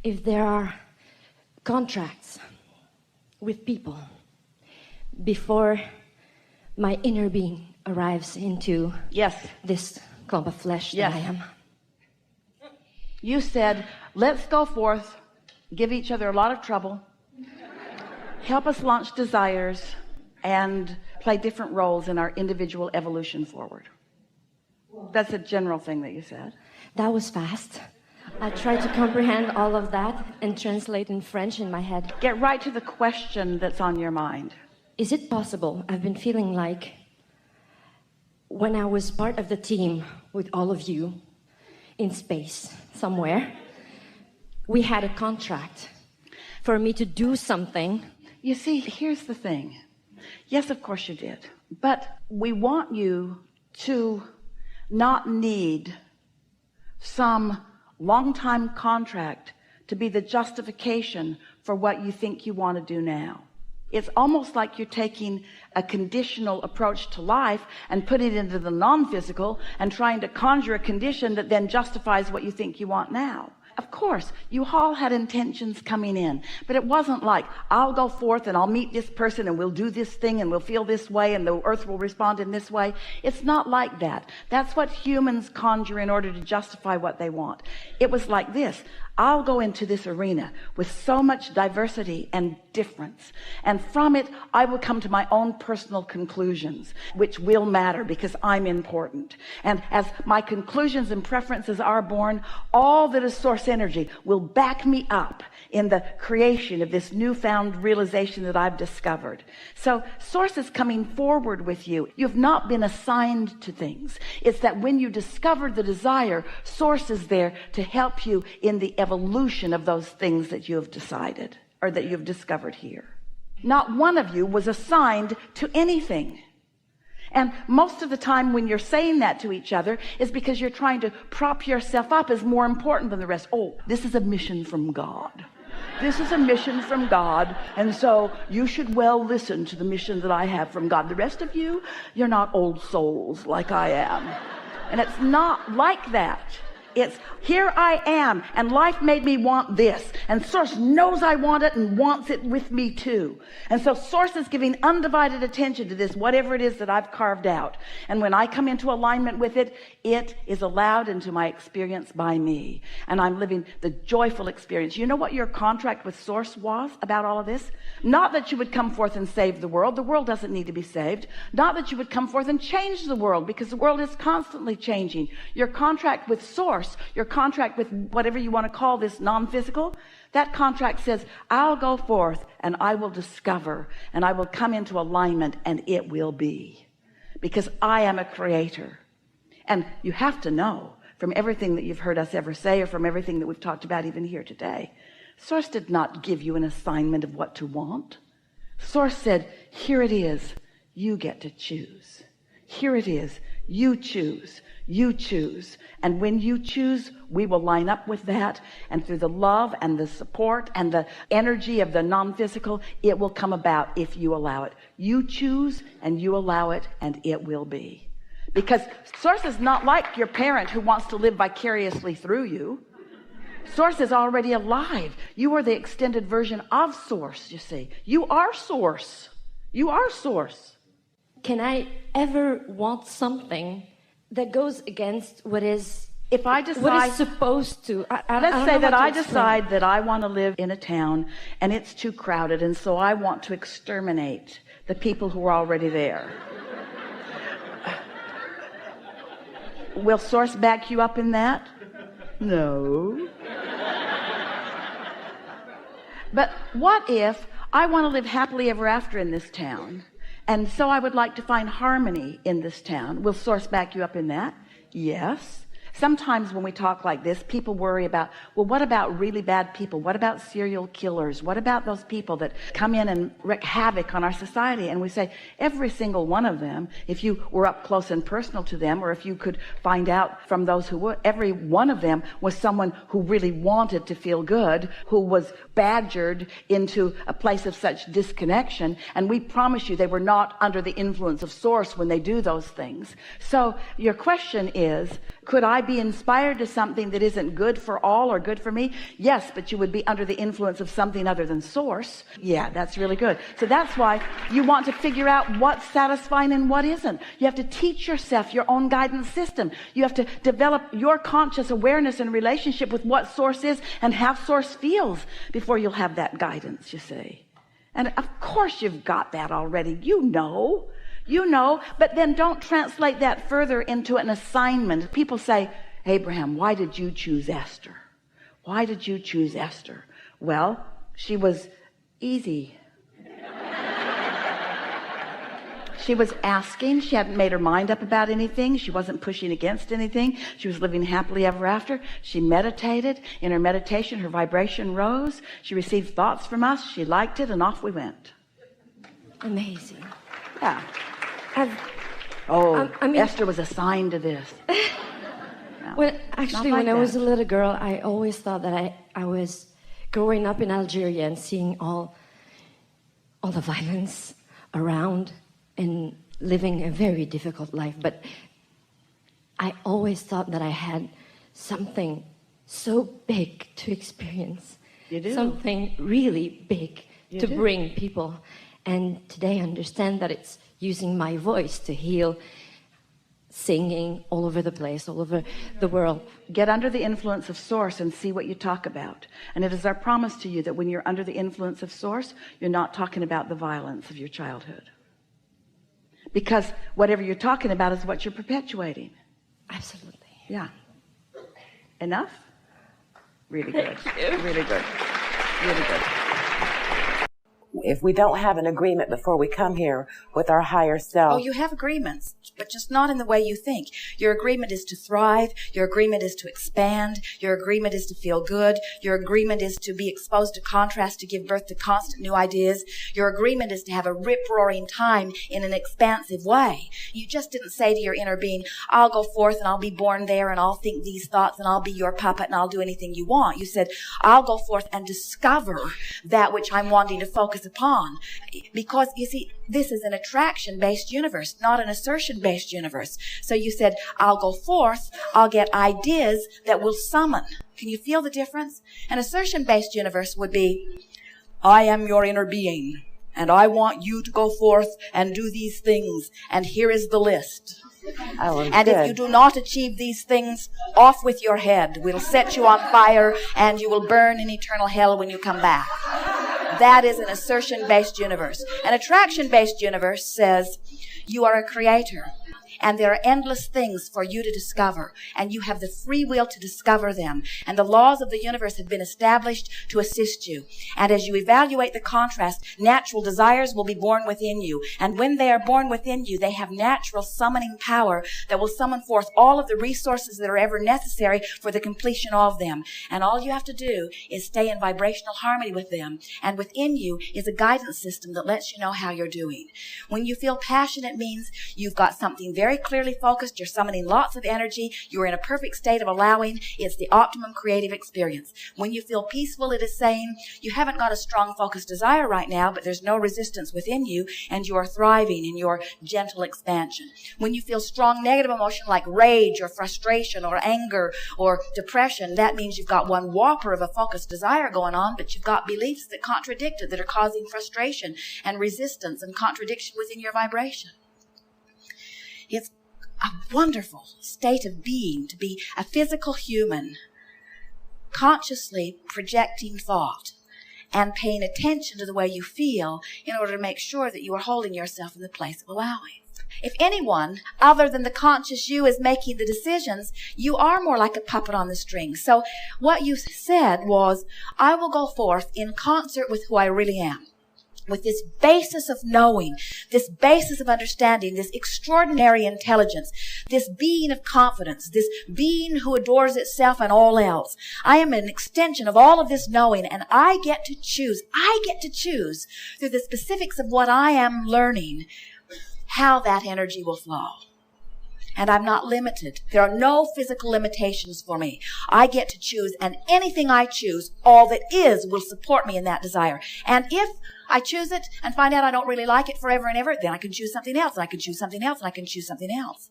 if there are contracts with people before my inner being arrives into this clump of flesh that I am. You said, let's go forth, give each other a lot of trouble, help us launch desires, and play different roles in our individual evolution forward. That's a general thing that you said. That was fast. I tried to comprehend all of that and translate in French in my head. Get right to the question that's on your mind. Is it possible? I've been feeling like when I was part of the team with all of you in space somewhere, we had a contract for me to do something. You see, here's the thing. Yes, of course you did. But we want you to not need some long-time contract to be the justification for what you think you want to do now. It's almost like you're taking a conditional approach to life and putting it into the non-physical and trying to conjure a condition that then justifies what you think you want now. Of course, you all had intentions coming in, but it wasn't like, I'll go forth and I'll meet this person and we'll do this thing and we'll feel this way and the earth will respond in this way. It's not like that. That's what humans conjure in order to justify what they want. It was like this. I'll go into this arena with so much diversity and difference, and from it I will come to my own personal conclusions, which will matter because I'm important. And as my conclusions and preferences are born, all that is source energy will back me up in the creation of this newfound realization that I've discovered. So source is coming forward with you. You've not been assigned to things. It's that when you discover the desire, source is there to help you in the evolution of those things that you have decided or that you've discovered here. Not one of you was assigned to anything. And most of the time when you're saying that to each other is because you're trying to prop yourself up as more important than the rest. Oh, this is a mission from God. This is a mission from God, and so you should well listen to the mission that I have from God. The rest of you, you're not old souls like I am. And it's not like that. It's, here I am, and life made me want this, and source knows I want it and wants it with me too. And so source is giving undivided attention to this, whatever it is that I've carved out. And when I come into alignment with it, it is allowed into my experience by me, and I'm living the joyful experience. You know what your contract with source was about all of this? Not that you would come forth and save the world. The world doesn't need to be saved. Not that you would come forth and change the world, because the world is constantly changing. Your contract with source, your contract with whatever you want to call this non-physical, that contract says, I'll go forth and I will discover and I will come into alignment and it will be, because I am a creator. And you have to know from everything that you've heard us ever say, or from everything that we've talked about even here today, source did not give you an assignment of what to want. Source said, here it is, you get to choose. Here it is, you choose. You choose. And when you choose, we will line up with that. And through the love and the support and the energy of the non-physical, it will come about if you allow it. You choose and you allow it, and it will be. Because source is not like your parent who wants to live vicariously through you. Source is already alive. You are the extended version of source, you see. You are source. You are source. Can I ever want something that goes against what is, if I decide, what is supposed to? Let's say that I decide that I want to live in a town and it's too crowded, and so I want to exterminate the people who are already there. Will source back you up in that? No. But what if I want to live happily ever after in this town, and so I would like to find harmony in this town? Will source back you up in that? Yes. Sometimes when we talk like this, people worry about, well, what about really bad people? What about serial killers? What about those people that come in and wreak havoc on our society? And we say, every single one of them, if you were up close and personal to them, or if you could find out from those who were, every one of them was someone who really wanted to feel good, who was badgered into a place of such disconnection. And we promise you they were not under the influence of source when they do those things. So your question is, could I be inspired to something that isn't good for all or good for me? Yes, but you would be under the influence of something other than source. Yeah, that's really good. So that's why you want to figure out what's satisfying and what isn't. You have to teach yourself your own guidance system. You have to develop your conscious awareness and relationship with what source is and how source feels before you'll have that guidance, you see. And of course you've got that already. You know, but then don't translate that further into an assignment. People say, Abraham, why did you choose Esther? Why did you choose Esther? Well, she was easy. She was asking. She hadn't made her mind up about anything. She wasn't pushing against anything. She was living happily ever after. She meditated. In her meditation, her vibration rose. She received thoughts from us. She liked it, and off we went. Amazing. Yeah. I mean, Esther was assigned to this. No, well, actually, when I was a little girl, I always thought that I was growing up in Algeria and seeing all the violence around and living a very difficult life. But I always thought that I had something so big to experience. You do. Something really big to bring people. And today I understand that it's using my voice to heal, singing all over the place, all over the world. Get under the influence of source and see what you talk about. And it is our promise to you that when you're under the influence of source, you're not talking about the violence of your childhood. Because whatever you're talking about is what you're perpetuating. Absolutely. Yeah. Enough? Really good. Really good. Really good. If we don't have an agreement before we come here with our higher self. Oh, you have agreements, but just not in the way you think. Your agreement is to thrive. Your agreement is to expand. Your agreement is to feel good. Your agreement is to be exposed to contrast, to give birth to constant new ideas. Your agreement is to have a rip-roaring time in an expansive way. You just didn't say to your inner being, I'll go forth and I'll be born there and I'll think these thoughts and I'll be your puppet and I'll do anything you want. You said, I'll go forth and discover that which I'm wanting to focus upon. Because you see, this is an attraction-based universe, not an assertion-based universe. So you said, I'll go forth, I'll get ideas that will summon. Can you feel the difference? An assertion-based universe would be, I am your inner being, and I want you to go forth and do these things, and here is the list. And if you do not achieve these things, off with your head. We'll set you on fire, and you will burn in eternal hell when you come back. That is an assertion-based universe. An attraction-based universe says, you are a creator, and there are endless things for you to discover, and you have the free will to discover them. And the laws of the universe have been established to assist you. And as you evaluate the contrast, natural desires will be born within you. And when they are born within you, they have natural summoning power that will summon forth all of the resources that are ever necessary for the completion of them. And all you have to do is stay in vibrational harmony with them. And within you is a guidance system that lets you know how you're doing. When you feel passionate, it means you've got something very clearly focused. You're summoning lots of energy. You're in a perfect state of allowing. It's the optimum creative experience. When you feel peaceful, it is saying you haven't got a strong focused desire right now, but there's no resistance within you, and you are thriving in your gentle expansion. When you feel strong negative emotion like rage or frustration or anger or depression, that means you've got one whopper of a focused desire going on, but you've got beliefs that contradict it, that are causing frustration and resistance and contradiction within your vibration. It's a wonderful state of being to be a physical human, consciously projecting thought and paying attention to the way you feel in order to make sure that you are holding yourself in the place of allowing. If anyone other than the conscious you is making the decisions, you are more like a puppet on the string. So what you said was, I will go forth in concert with who I really am. With this basis of knowing, this basis of understanding, this extraordinary intelligence, this being of confidence, this being who adores itself and all else. I am an extension of all of this knowing, and I get to choose through the specifics of what I am learning, how that energy will flow. And I'm not limited. There are no physical limitations for me. I get to choose, and anything I choose, all that is, will support me in that desire. And if I choose it and find out I don't really like it forever and ever, then I can choose something else, and I can choose something else, and I can choose something else.